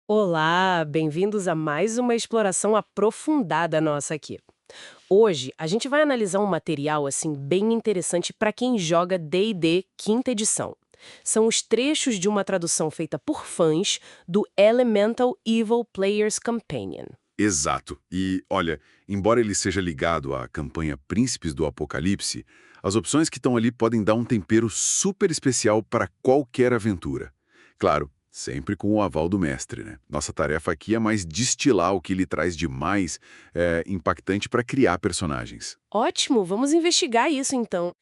Olá, bem-vindos a mais uma exploração aprofundada nossa aqui. Hoje a gente vai analisar um material assim bem interessante para quem joga D&D quinta edição. São os trechos de uma tradução feita por fãs do Elemental Evil Player's Companion. Exato. E, olha, embora ele seja ligado à campanha Príncipes do Apocalipse, as opções que estão ali podem dar um tempero super especial para qualquer aventura. Claro, sempre com o aval do mestre, né? Nossa tarefa aqui é mais destilar o que ele traz de mais impactante para criar personagens. Ótimo, vamos investigar isso então.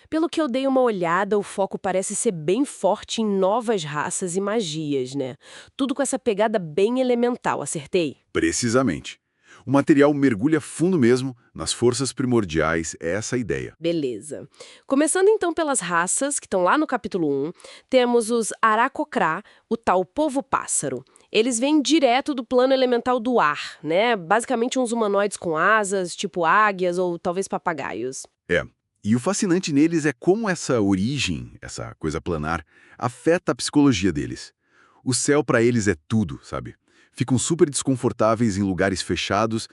Pelo que eu dei uma olhada, o foco parece ser bem forte em novas raças e magias, né? Tudo com essa pegada bem elemental, acertei? Precisamente. O material mergulha fundo mesmo nas forças primordiais, é essa a ideia. Beleza. Começando então pelas raças, que estão lá no capítulo 1, temos os Aracocrá, o tal povo-pássaro. Eles vêm direto do plano elemental do ar, né? Basicamente uns humanoides com asas, tipo águias ou talvez papagaios. É. E o fascinante neles é como essa origem, essa coisa planar, afeta a psicologia deles. O céu para eles é tudo, sabe? Ficam super desconfortáveis em lugares fechados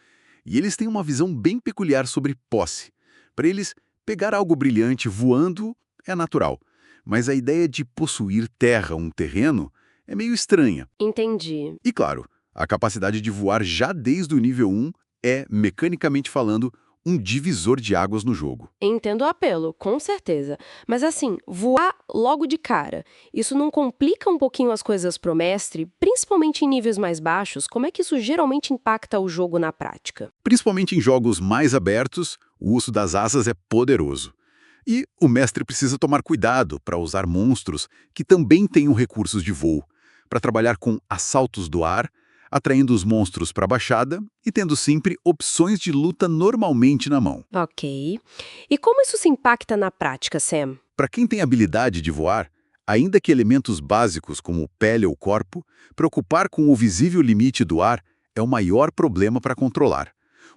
e eles têm uma visão bem peculiar sobre posse. Para eles, pegar algo brilhante voando é natural, mas a ideia de possuir terra, um terreno, é meio estranha. Entendi. E claro, a capacidade de voar já desde o nível 1 é, mecanicamente falando, um divisor de águas no jogo. Entendo o apelo, com certeza. Mas assim, voar logo de cara, isso não complica um pouquinho as coisas pro mestre, principalmente em níveis mais baixos? Como é que isso geralmente impacta o jogo na prática? Principalmente em jogos mais abertos, o uso das asas é poderoso. E o mestre precisa tomar cuidado para usar monstros que também tenham recursos de voo, para trabalhar com assaltos do ar, atraindo os monstros para a baixada e tendo sempre opções de luta normalmente na mão. Ok. E como isso se impacta na prática, Sam? Para quem tem habilidade de voar, ainda que elementos básicos como pele ou corpo, preocupar com o visível limite do ar é o maior problema para controlar,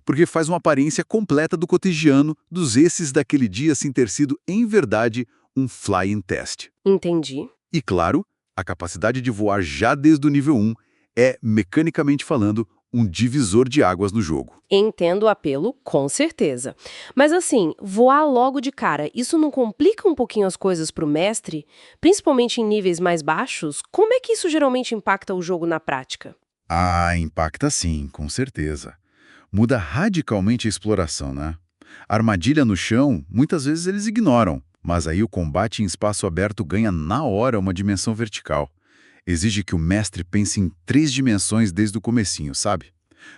porque faz uma aparência completa do cotidiano dos esses daquele dia sem ter sido, em verdade, um flying test. Entendi. E claro, a capacidade de voar já desde o nível 1 é, mecanicamente falando, um divisor de águas no jogo. Entendo o apelo, com certeza. Mas assim, voar logo de cara, isso não complica um pouquinho as coisas pro mestre? Principalmente em níveis mais baixos? Como é que isso geralmente impacta o jogo na prática? Ah, impacta sim, com certeza. Muda radicalmente a exploração, né? A armadilha no chão, muitas vezes eles ignoram, mas aí o combate em espaço aberto ganha na hora uma dimensão vertical. Exige que o mestre pense em 3 dimensões desde o comecinho, sabe?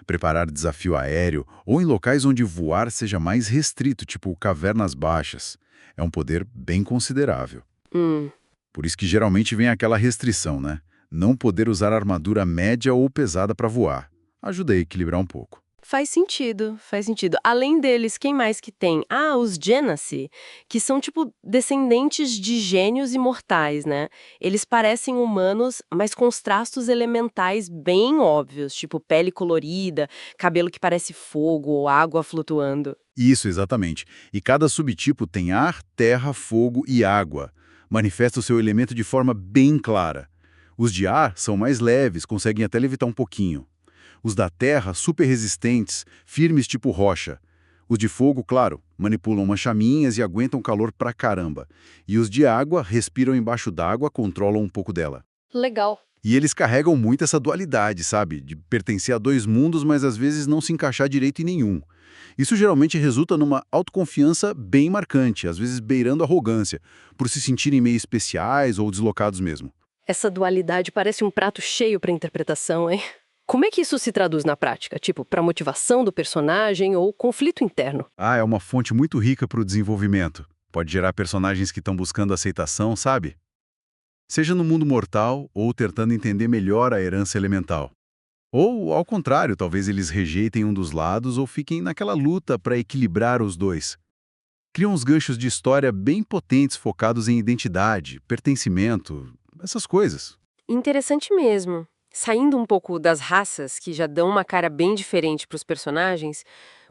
Preparar desafio aéreo ou em locais onde voar seja mais restrito, tipo cavernas baixas. É um poder bem considerável. Hum. Por isso que geralmente vem aquela restrição, né? Não poder usar armadura média ou pesada para voar. Ajuda a equilibrar um pouco. Faz sentido, faz sentido. Além deles, quem mais que tem? Ah, os Genasi, que são tipo descendentes de gênios imortais, né? Eles parecem humanos, mas com os traços elementais bem óbvios, tipo pele colorida, cabelo que parece fogo ou água flutuando. Isso, exatamente. E cada subtipo tem ar, terra, fogo e água. Manifesta o seu elemento de forma bem clara. Os de ar são mais leves, conseguem até levitar um pouquinho. Os da terra, super resistentes, firmes tipo rocha. Os de fogo, claro, manipulam umas chaminhas e aguentam calor pra caramba. E os de água respiram embaixo d'água, controlam um pouco dela. Legal. E eles carregam muito essa dualidade, sabe? De pertencer a dois mundos, mas às vezes não se encaixar direito em nenhum. Isso geralmente resulta numa autoconfiança bem marcante, às vezes beirando arrogância, por se sentirem meio especiais ou deslocados mesmo. Essa dualidade parece um prato cheio para interpretação, hein? Como é que isso se traduz na prática? Tipo, para motivação do personagem ou conflito interno? Ah, é uma fonte muito rica para o desenvolvimento. Pode gerar personagens que estão buscando aceitação, sabe? Seja no mundo mortal ou tentando entender melhor a herança elemental. Ou, ao contrário, talvez eles rejeitem um dos lados ou fiquem naquela luta para equilibrar os dois. Criam uns ganchos de história bem potentes focados em identidade, pertencimento, essas coisas. Interessante mesmo. Saindo um pouco das raças, que já dão uma cara bem diferente para os personagens,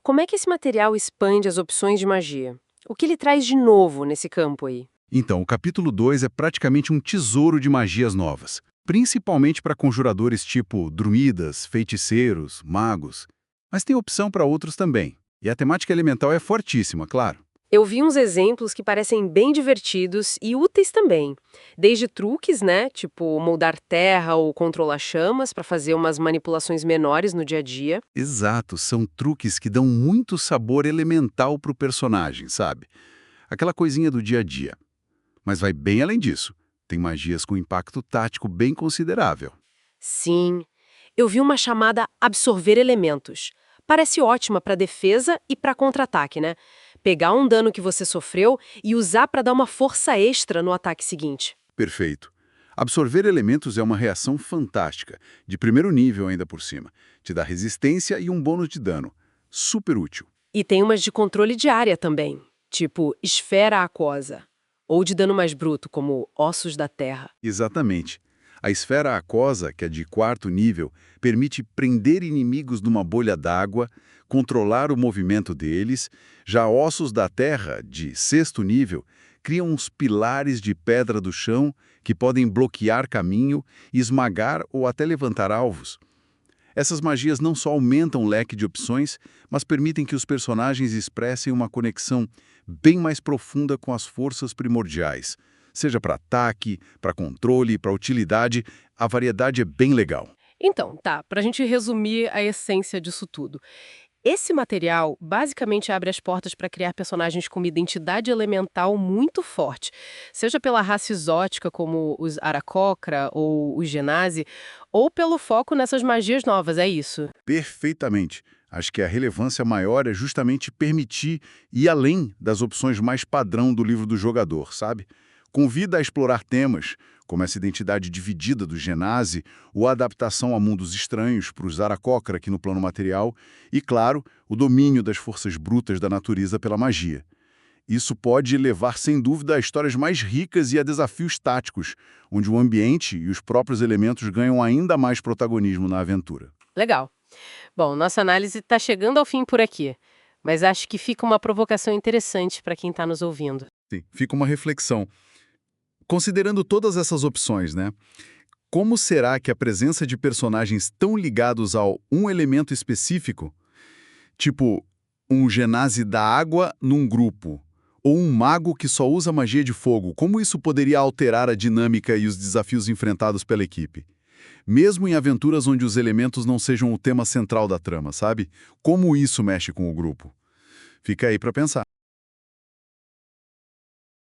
como é que esse material expande as opções de magia? O que ele traz de novo nesse campo aí? Então, o capítulo 2 é praticamente um tesouro de magias novas, principalmente para conjuradores tipo druidas, feiticeiros, magos. Mas tem opção para outros também. E a temática elemental é fortíssima, claro. Eu vi uns exemplos que parecem bem divertidos e úteis também. Desde truques, né? Tipo moldar terra ou controlar chamas para fazer umas manipulações menores no dia a dia. Exato, são truques que dão muito sabor elemental pro personagem, sabe? Aquela coisinha do dia a dia. Mas vai bem além disso. Tem magias com impacto tático bem considerável. Sim, eu vi uma chamada absorver elementos. Parece ótima para defesa e para contra-ataque, né? Pegar um dano que você sofreu e usar para dar uma força extra no ataque seguinte. Perfeito. Absorver elementos é uma reação fantástica, de primeiro nível ainda por cima. Te dá resistência e um bônus de dano. Super útil. E tem umas de controle de área também, tipo esfera aquosa, ou de dano mais bruto, como ossos da terra. Exatamente. A esfera aquosa, que é de quarto nível, permite prender inimigos numa bolha d'água, controlar o movimento deles. Já ossos da terra, de sexto nível, criam uns pilares de pedra do chão que podem bloquear caminho, esmagar ou até levantar alvos. Essas magias não só aumentam o leque de opções, mas permitem que os personagens expressem uma conexão bem mais profunda com as forças primordiais. Seja para ataque, para controle, para utilidade, a variedade é bem legal. Então, tá, pra gente resumir a essência disso tudo. Esse material basicamente abre as portas para criar personagens com uma identidade elemental muito forte, seja pela raça exótica como os Aarakocra ou os Genasi, ou pelo foco nessas magias novas, é isso? Perfeitamente. Acho que a relevância maior é justamente permitir ir além das opções mais padrão do livro do jogador, sabe? Convida a explorar temas, como essa identidade dividida do Genasi, ou a adaptação a mundos estranhos para os Aarakocra aqui no plano material, e, claro, o domínio das forças brutas da natureza pela magia. Isso pode levar, sem dúvida, a histórias mais ricas e a desafios táticos, onde o ambiente e os próprios elementos ganham ainda mais protagonismo na aventura. Legal. Bom, nossa análise está chegando ao fim por aqui, mas acho que fica uma provocação interessante para quem está nos ouvindo. Sim, fica uma reflexão. Considerando todas essas opções, né? Como será que a presença de personagens tão ligados a um elemento específico, tipo um Genasi da água num grupo, ou um mago que só usa magia de fogo, como isso poderia alterar a dinâmica e os desafios enfrentados pela equipe? Mesmo em aventuras onde os elementos não sejam o tema central da trama, sabe? Como isso mexe com o grupo? Fica aí para pensar.